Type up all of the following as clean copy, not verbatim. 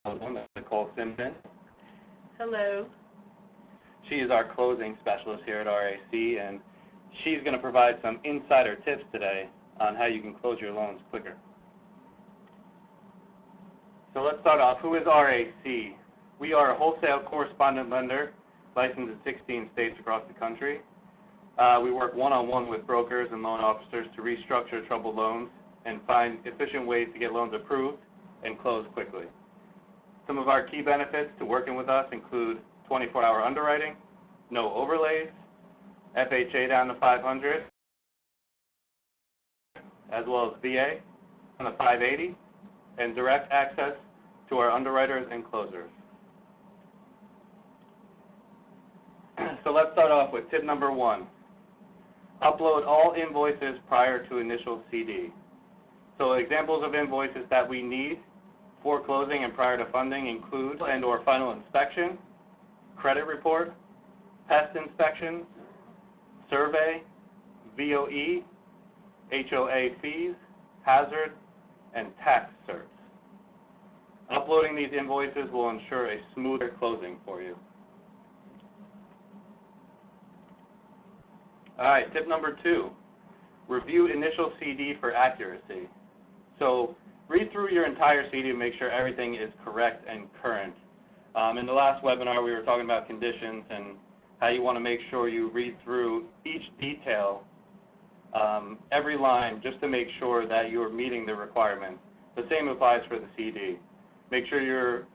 Nichole Simpson. Hello. She is our closing specialist here at RAC, and she's going to provide some insider tips today on how you can close your loans quicker. So let's start off. Who is RAC? We are a wholesale correspondent lender licensed in 16 states across the country. We work one-on-one with brokers and loan officers to restructure troubled loans and find efficient ways to get loans approved and closed quickly. Some of our key benefits to working with us include 24-hour underwriting, no overlays, FHA down to 500, as well as VA on the 580, and direct access to our underwriters and closers. So let's start off with tip number 1. Upload all invoices prior to initial CD. So examples of invoices that we need for closing and prior to funding include and/or final inspection, credit report, pest inspections, survey, VOE, HOA fees, hazard, and tax certs. Uploading these invoices will ensure a smoother closing for you. All right, tip number 2, review initial CD for accuracy. So read through your entire CD to make sure everything is correct and current. In the last webinar, we were talking about conditions and how you want to make sure you read through each detail, every line, just to make sure that you're meeting the requirements. The same applies for the CD. Make sure you're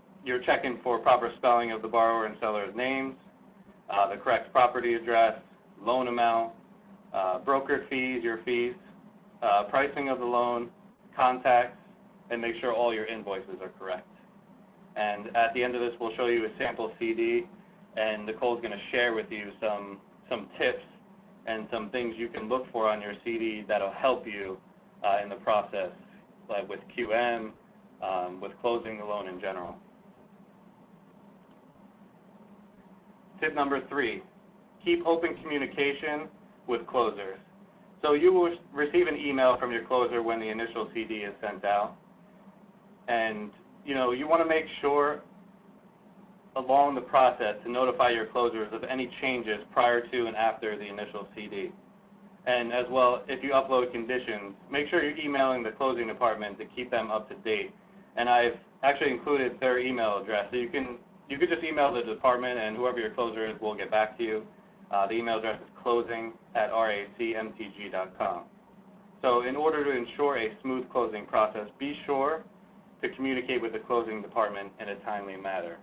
checking for proper spelling of the borrower and seller's names, the correct property address, loan amount, brokered fees, your fees, pricing of the loan, contacts, and make sure all your invoices are correct. And at the end of this, we'll show you a sample CD, and Nicole's going to share with you some tips and some things you can look for on your CD that'll help you in the process, like with QM, with closing the loan in general. Tip number 3, keep open communication with closers. So you will receive an email from your closer when the initial CD is sent out. And you want to make sure along the process to notify your closers of any changes prior to and after the initial CD. And as well, if you upload conditions, make sure you're emailing the closing department to keep them up to date. And I've actually included their email address. So you could just email the department, and whoever your closer is will get back to you. The email address is closing@racmtg.com. So in order to ensure a smooth closing process, be sure to communicate with the closing department in a timely manner.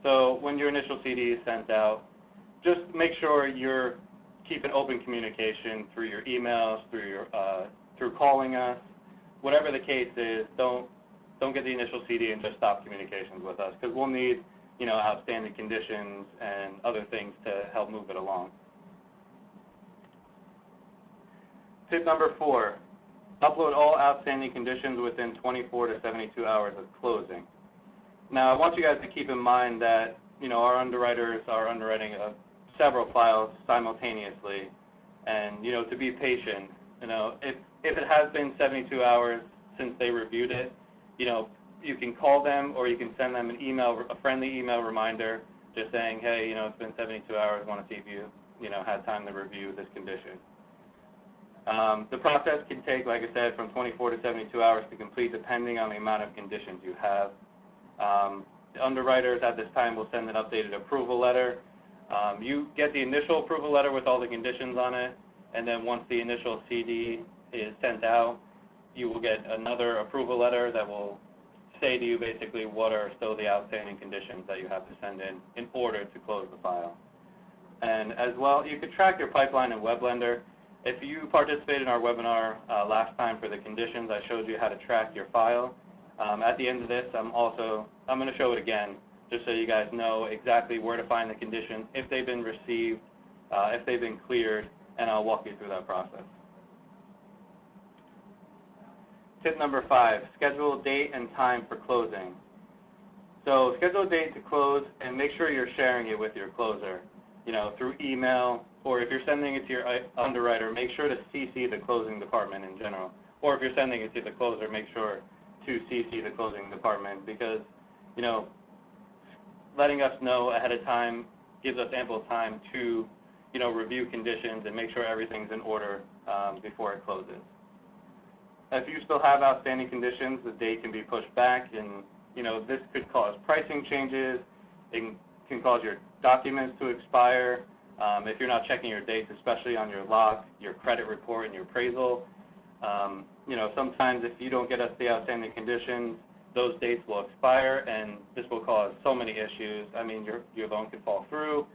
So when your initial CD is sent out, just make sure you're keeping open communication through your emails, through calling us. Whatever the case is, don't get the initial CD and just stop communications with us, because we'll need outstanding conditions and other things to help move it along. Tip number 4, upload all outstanding conditions within 24 to 72 hours of closing. Now, I want you guys to keep in mind that, our underwriters are underwriting several files simultaneously, and, to be patient. If it has been 72 hours since they reviewed it, you can call them or you can send them a friendly email reminder just saying, hey, it's been 72 hours, I want to see if you, had time to review this condition. The process can take, like I said, from 24 to 72 hours to complete, depending on the amount of conditions you have. The underwriters at this time will send an updated approval letter. You get the initial approval letter with all the conditions on it, and then once the initial CD is sent out, you will get another approval letter that will say to you basically what are still the outstanding conditions that you have to send in order to close the file. And as well, you could track your pipeline in WebLender. If you participated in our webinar last time for the conditions, I showed you how to track your file. At the end of this, I'm going to show it again, just so you guys know exactly where to find the conditions, if they've been received, if they've been cleared, and I'll walk you through that process. Tip number 5, schedule a date and time for closing. So schedule a date to close and make sure you're sharing it with your closer, through email, or if you're sending it to your underwriter, make sure to CC the closing department in general. Or if you're sending it to the closer, make sure to CC the closing department, because you know, letting us know ahead of time gives us ample time to, you know, review conditions and make sure everything's in order before it closes. If you still have outstanding conditions, the date can be pushed back, and, you know, this could cause pricing changes. It can cause your documents to expire. If you're not checking your dates, especially on your lock, your credit report, and your appraisal. You know, sometimes if you don't get us the outstanding conditions, those dates will expire, and this will cause so many issues. I mean, your loan could fall through.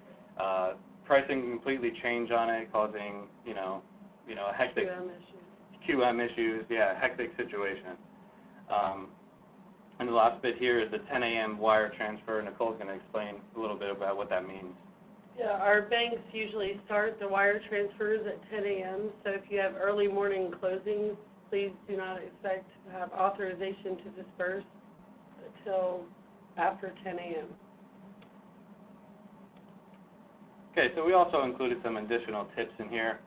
Pricing can completely change on it, causing, you know, a hectic QM issues, yeah, hectic situation. And the last bit here is the 10 a.m. wire transfer. Nicole's going to explain a little bit about what that means. Yeah, our banks usually start the wire transfers at 10 a.m., so if you have early morning closings, please do not expect to have authorization to disperse until after 10 a.m. Okay, so we also included some additional tips in here.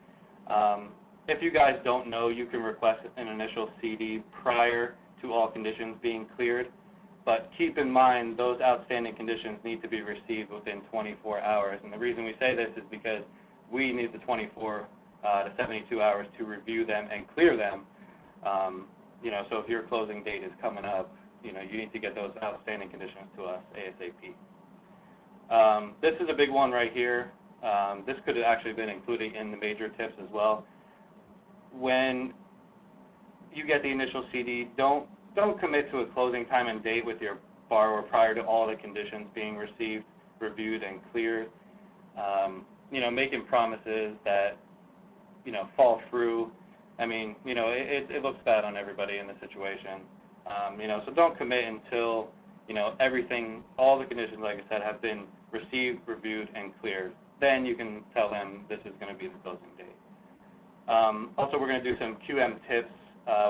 If you guys don't know, you can request an initial CD prior to all conditions being cleared, but keep in mind those outstanding conditions need to be received within 24 hours. And the reason we say this is because we need the 24 to 72 hours to review them and clear them. You know, so if your closing date is coming up, you know, you need to get those outstanding conditions to us ASAP. This is a big one right here. This could have actually been included in the major tips as well. When you get the initial CD, don't commit to a closing time and date with your borrower prior to all the conditions being received, reviewed, and cleared. You know, making promises that, you know, fall through. I mean, you know, it looks bad on everybody in the situation. You know, so don't commit until, you know, everything, all the conditions, like I said, have been received, reviewed, and cleared. Then you can tell them this is going to be the closing date. Also, we're going to do some QM tips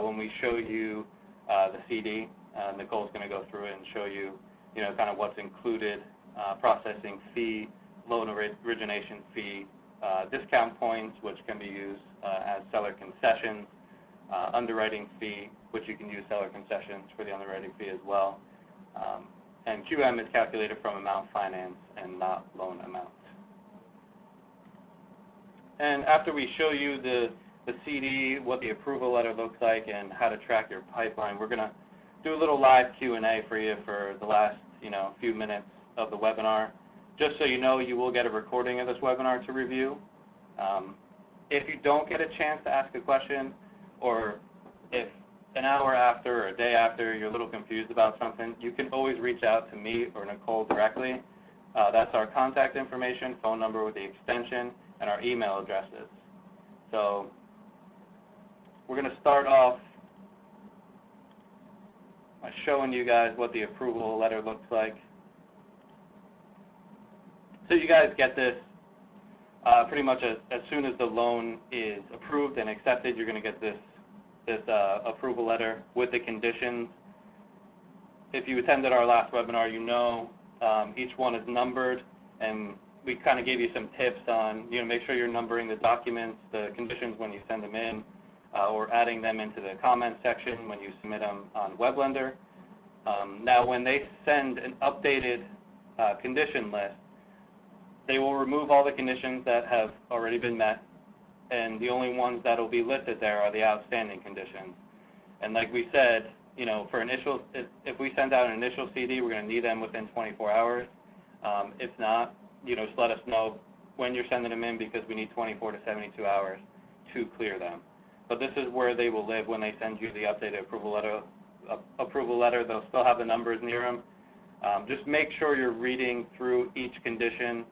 when we show you the CD. Nicole's going to go through it and show you, you know, kind of what's included, processing fee, loan origination fee, discount points, which can be used as seller concessions, underwriting fee, which you can use seller concessions for the underwriting fee as well. And QM is calculated from amount financed and not loan amount. And after we show you the CD, what the approval letter looks like, and how to track your pipeline, we're going to do a little live Q&A for you for the last, you know, few minutes of the webinar. Just so you know, you will get a recording of this webinar to review. If you don't get a chance to ask a question, or if an hour after or a day after you're a little confused about something, you can always reach out to me or Nichole directly. That's our contact information, phone number with the extension, and our email addresses. So we're going to start off by showing you guys what the approval letter looks like. So you guys get this pretty much as soon as the loan is approved and accepted. You're going to get this approval letter with the conditions. If you attended our last webinar, you know each one is numbered, and we kind of gave you some tips on, you know, make sure you're numbering the documents, the conditions when you send them in, or adding them into the comment section when you submit them on WebLender. Now, when they send an updated condition list, they will remove all the conditions that have already been met, and the only ones that will be listed there are the outstanding conditions. And like we said, you know, for initial, if we send out an initial CD, we're going to need them within 24 hours. If not, you know, just let us know when you're sending them in, because we need 24 to 72 hours to clear them. But this is where they will live when they send you the updated approval letter. They'll still have the numbers near them. Just make sure you're reading through each condition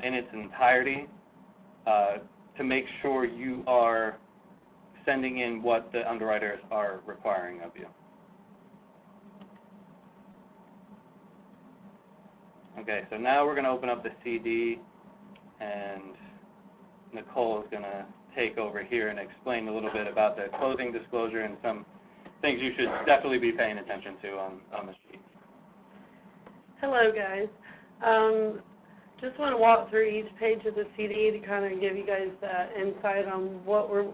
in its entirety to make sure you are sending in what the underwriters are requiring of you. Okay, so now we're going to open up the CD, and Nichole is going to take over here and explain a little bit about the closing disclosure and some things you should definitely be paying attention to on the sheet. Hello, guys. Just want to walk through each page of the CD to kind of give you guys insight on what we're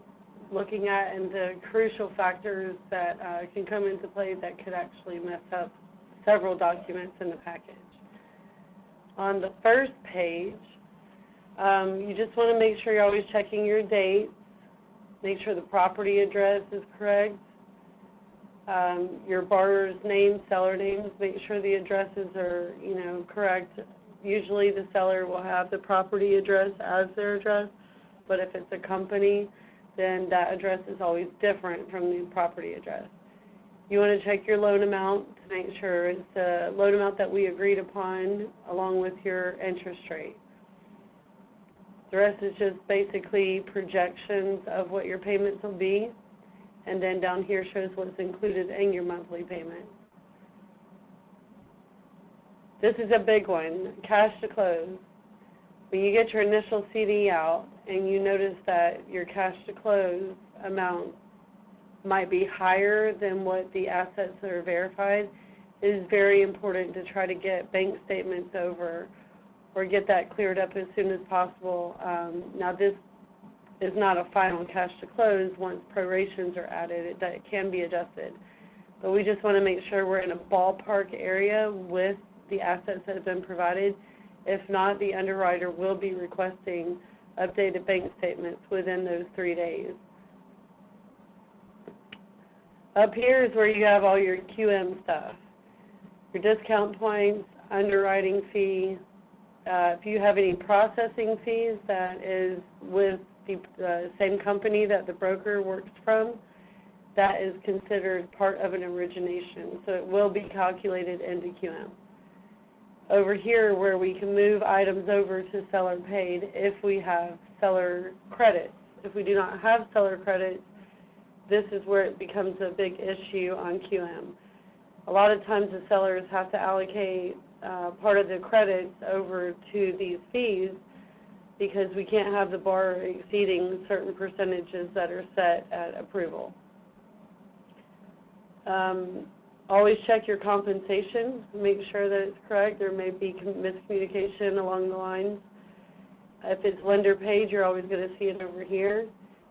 looking at and the crucial factors that can come into play that could actually mess up several documents in the package. On the first page, you just want to make sure you're always checking your dates, make sure the property address is correct, your borrower's name, seller names, make sure the addresses are, correct. Usually the seller will have the property address as their address, but if it's a company, then that address is always different from the property address. You want to check your loan amount to make sure it's the loan amount that we agreed upon along with your interest rate. The rest is just basically projections of what your payments will be, and then down here shows what's included in your monthly payment. This is a big one, cash to close. When you get your initial CD out and you notice that your cash to close amount might be higher than what the assets that are verified, it is very important to try to get bank statements over or get that cleared up as soon as possible. Now this is not a final cash to close. Once prorations are added, it can be adjusted. But we just want to make sure we're in a ballpark area with the assets that have been provided. If not, the underwriter will be requesting updated bank statements within those 3 days. Up here is where you have all your QM stuff, your discount points, underwriting fee. If you have any processing fees, that is with the same company that the broker works from, that is considered part of an origination, so it will be calculated into QM. Over here where we can move items over to seller paid if we have seller credits. If we do not have seller credits, this is where it becomes a big issue on QM. A lot of times the sellers have to allocate part of the credits over to these fees because we can't have the borrower exceeding certain percentages that are set at approval. Always check your compensation, make sure that it's correct. There may be miscommunication along the lines. If it's lender paid, you're always going to see it over here.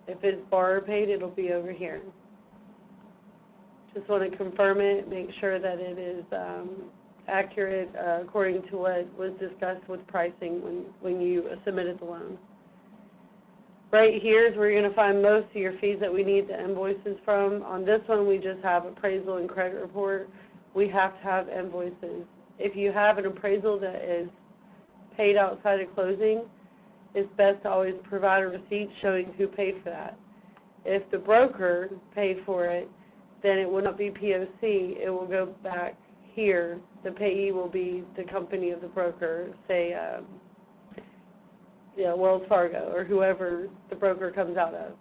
If it's borrower paid, it'll be over here. Just want to confirm it, make sure that it is accurate according to what was discussed with pricing when you submitted the loan. Right here is where you're going to find most of your fees that we need the invoices from. On this one, we just have appraisal and credit report. We have to have invoices. If you have an appraisal that is paid outside of closing, it's best to always provide a receipt showing who paid for that. If the broker paid for it, then it will not be POC. It will go back here. The payee will be the company of the broker, say, Wells Fargo or whoever the broker comes out of.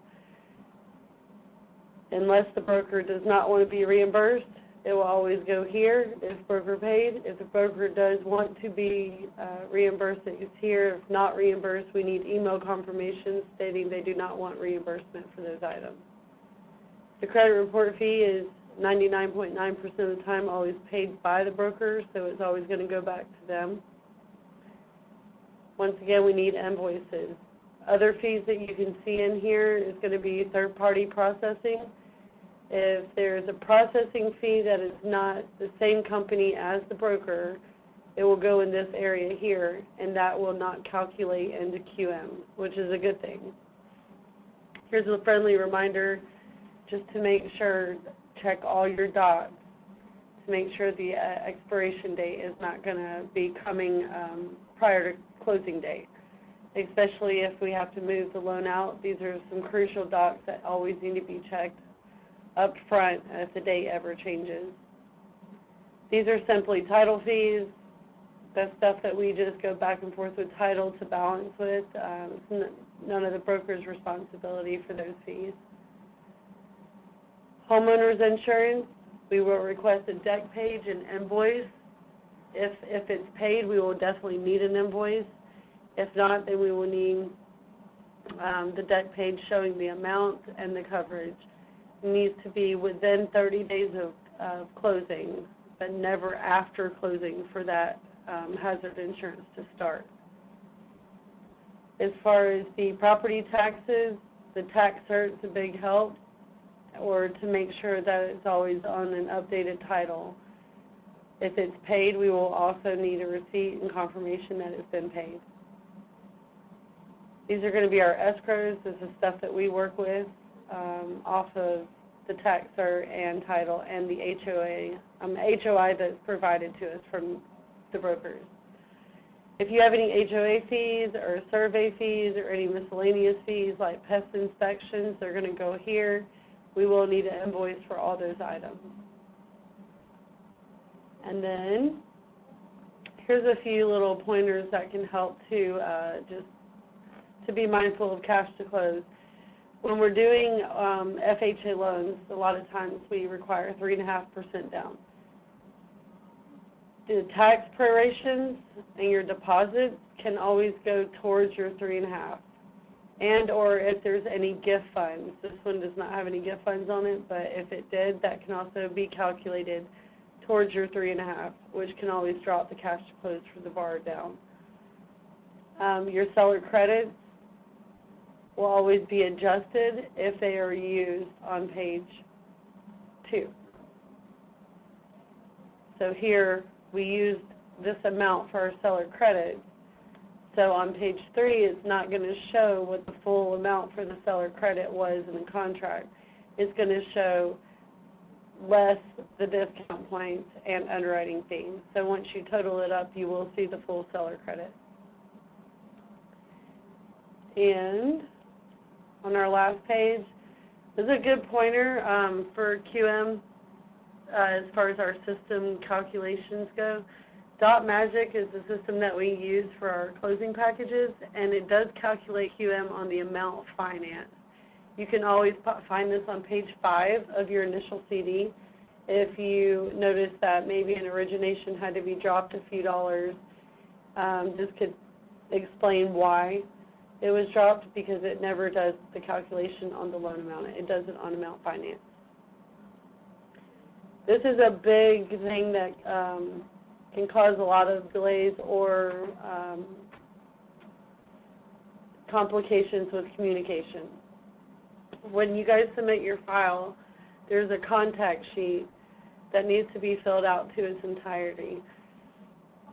Unless the broker does not want to be reimbursed, it will always go here if broker paid. If the broker does want to be reimbursed, it's here. If not reimbursed, we need email confirmation stating they do not want reimbursement for those items. The credit report fee is 99.9% of the time always paid by the broker, so it's always going to go back to them. Once again, we need invoices. Other fees that you can see in here is going to be third-party processing. If there's a processing fee that is not the same company as the broker, it will go in this area here, and that will not calculate into QM, which is a good thing. Here's a friendly reminder just to make sure, check all your docs to make sure the expiration date is not going to be coming prior to closing date, especially if we have to move the loan out. These are some crucial docs that always need to be checked up front if the date ever changes. These are simply title fees. That's stuff that we just go back and forth with title to balance with. It's none of the broker's responsibility for those fees. Homeowner's insurance, we will request a deck page and invoice. If it's paid, we will definitely need an invoice. If not, then we will need the deck page showing the amount and the coverage. It needs to be within 30 days of closing, but never after closing for that hazard insurance to start. As far as the property taxes, the tax cert's a big help, or to make sure that it's always on an updated title. If it's paid, we will also need a receipt and confirmation that it's been paid. These are going to be our escrows. This is stuff that we work with off of the tax cert and title and the HOI that's provided to us from the brokers. If you have any HOA fees or survey fees or any miscellaneous fees like pest inspections, they're going to go here. We will need an invoice for all those items. And then here's a few little pointers that can help to just to be mindful of cash to close. When we're doing FHA loans, a lot of times we require 3.5% down. The tax prorations and your deposits can always go towards your 3.5%. And or if there's any gift funds. This one does not have any gift funds on it, but if it did, that can also be calculated towards your 3.5%, which can always drop the cash to close for the borrower down. Your seller credits will always be adjusted if they are used on page 2. So here we used this amount for our seller credit. So on page 3, it's not going to show what the full amount for the seller credit was in the contract. It's going to show less the discount points and underwriting fees. So once you total it up, you will see the full seller credit. And on our last page, this is a good pointer for QM as far as our system calculations go. Dot Magic is the system that we use for our closing packages, and it does calculate QM on the amount financed. You can always find this on page 5 of your initial CD. If you notice that maybe an origination had to be dropped a few dollars, this could explain why it was dropped, because it never does the calculation on the loan amount. It does it on amount financed. This is a big thing that can cause a lot of delays or complications with communication. When you guys submit your file, there's a contact sheet that needs to be filled out to its entirety.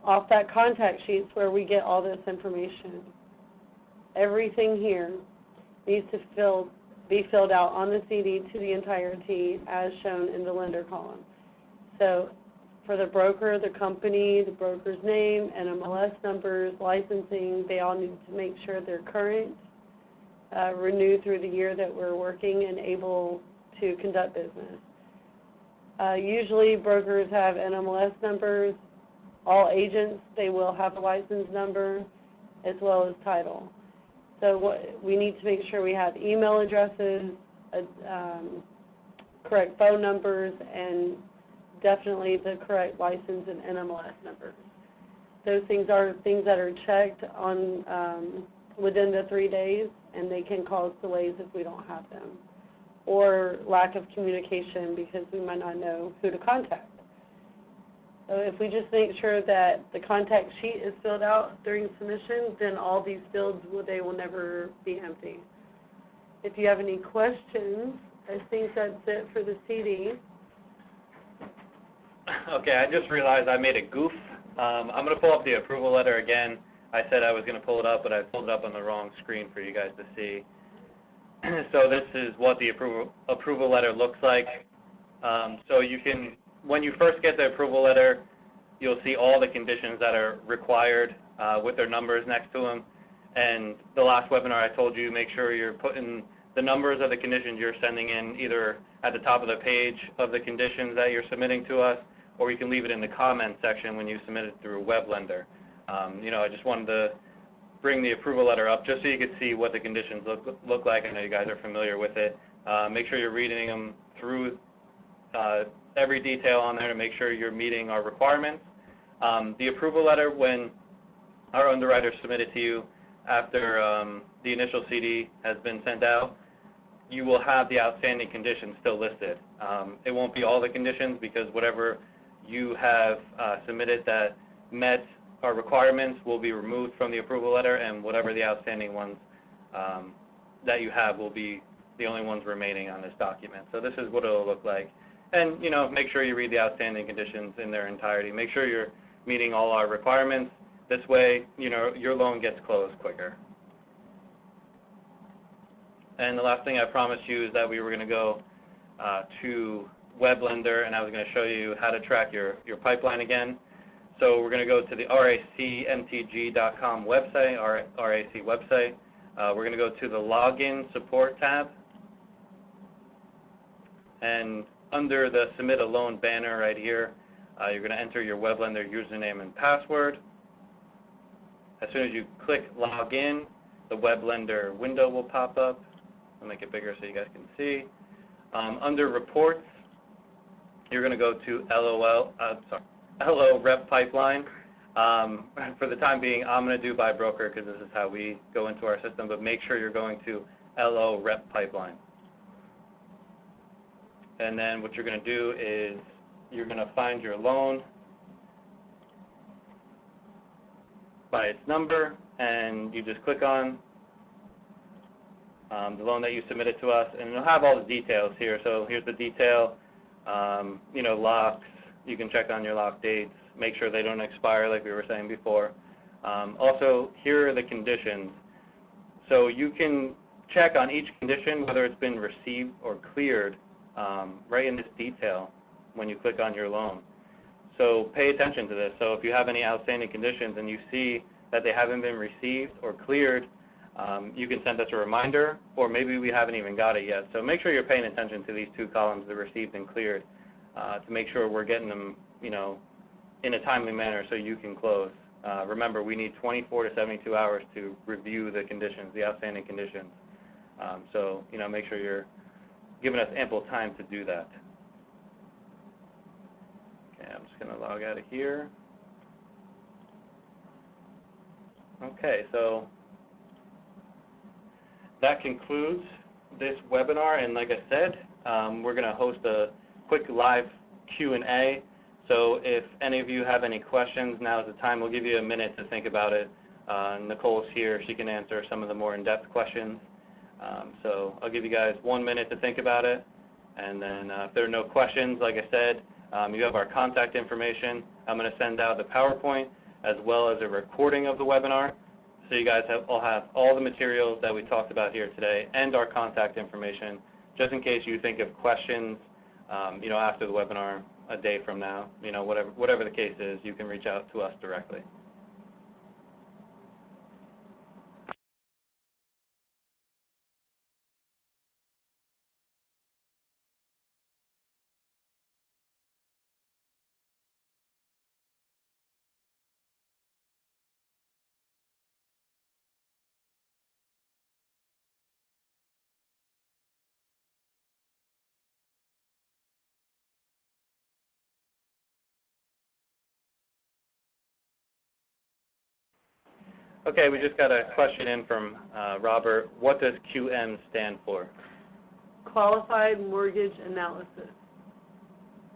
Off that contact sheet is where we get all this information. Everything here needs to be filled out on the CD to the entirety as shown in the lender column. So for the broker, the company, the broker's name, NMLS numbers, licensing, they all need to make sure they're current, renewed through the year that we're working and able to conduct business. Usually brokers have NMLS numbers. All agents, they will have a license number as well as title. So we need to make sure we have email addresses, correct phone numbers, and definitely the correct license and NMLS numbers. Those things are things that are checked on within the 3 days, and they can cause delays if we don't have them, or lack of communication because we might not know who to contact. So if we just make sure that the contact sheet is filled out during submission, then all these fields, they will never be empty. If you have any questions, I think that's it for the CD. Okay, I just realized I made a goof. I'm going to pull up the approval letter again. I said I was going to pull it up, but I pulled it up on the wrong screen for you guys to see. So this is what the approval letter looks like. So you can, when you first get the approval letter, you'll see all the conditions that are required with their numbers next to them. And the last webinar I told you, make sure you're putting the numbers of the conditions you're sending in either at the top of the page of the conditions that you're submitting to us, or you can leave it in the comment section when you submit it through WebLender. I just wanted to bring the approval letter up just so you could see what the conditions look like. I know you guys are familiar with it. Make sure you're reading them through every detail on there to make sure you're meeting our requirements. The approval letter, when our underwriters submit it to you after the initial CD has been sent out, you will have the outstanding conditions still listed. It won't be all the conditions because whatever you have submitted that met our requirements will be removed from the approval letter, and whatever the outstanding ones that you have will be the only ones remaining on this document. So this is what it will look like And, make sure you read the outstanding conditions in their entirety. Make sure you're meeting all our requirements. This way, your loan gets closed quicker. And the last thing I promised you is that we were going to go to WebLender, and I was going to show you how to track your pipeline again. So we're going to go to the racmtg.com website, our RAC website. We're going to go to the Login Support tab. And under the Submit a Loan banner right here, you're going to enter your WebLender username and password. As soon as you click Login, the WebLender window will pop up. I'll make it bigger so you guys can see. Under Reports, you're going to go to LO Rep Pipeline. For the time being, I'm going to do by broker because this is how we go into our system, but make sure you're going to LO Rep Pipeline. And then what you're going to do is you're going to find your loan by its number, and you just click on the loan that you submitted to us, and it'll have all the details here. So here's the detail, locks. You can check on your lock dates, make sure they don't expire like we were saying before. Also, here are the conditions. So you can check on each condition whether it's been received or cleared right in this detail when you click on your loan. So pay attention to this. So if you have any outstanding conditions and you see that they haven't been received or cleared, you can send us a reminder, or maybe we haven't even got it yet. So make sure you're paying attention to these two columns, the received and cleared, to make sure we're getting them, in a timely manner so you can close. Remember, we need 24 to 72 hours to review the conditions, the outstanding conditions. So, make sure you're giving us ample time to do that. Okay, I'm just going to log out of here. Okay, so that concludes this webinar, and like I said, we're going to host a quick live Q&A. So if any of you have any questions, now is the time. We'll give you a minute to think about it. Nicole's here. She can answer some of the more in-depth questions. So I'll give you guys 1 minute to think about it. And then if there are no questions, like I said, you have our contact information. I'm going to send out the PowerPoint as well as a recording of the webinar. So you guys all have all the materials that we talked about here today and our contact information, just in case you think of questions, after the webinar a day from now. Whatever the case is, you can reach out to us directly. Okay, we just got a question in from Robert. What does QM stand for? Qualified Mortgage Analysis.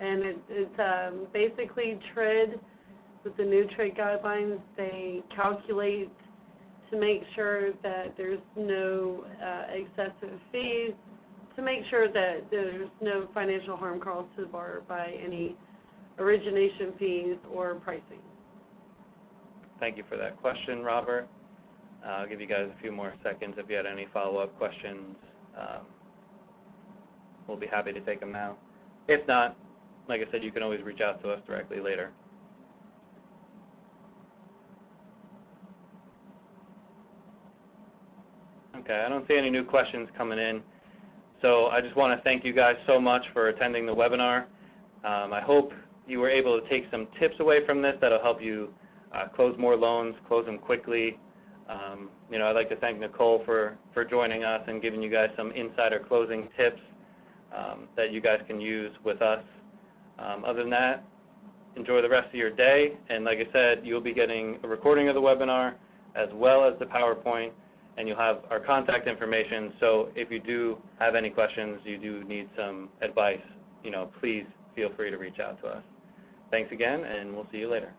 And it's basically TRID, with the new TRID guidelines. They calculate to make sure that there's no excessive fees, to make sure that there's no financial harm caused to the borrower by any origination fees or pricing. Thank you for that question, Robert. I'll give you guys a few more seconds if you had any follow-up questions. We'll be happy to take them now. If not, like I said, you can always reach out to us directly later. Okay, I don't see any new questions coming in. So I just want to thank you guys so much for attending the webinar. I hope you were able to take some tips away from this that'll help you close more loans, close them quickly. I'd like to thank Nichole for joining us and giving you guys some insider closing tips that you guys can use with us. Other than that, enjoy the rest of your day. And like I said, you'll be getting a recording of the webinar as well as the PowerPoint, and you'll have our contact information. So if you do have any questions, you do need some advice, please feel free to reach out to us. Thanks again, and we'll see you later.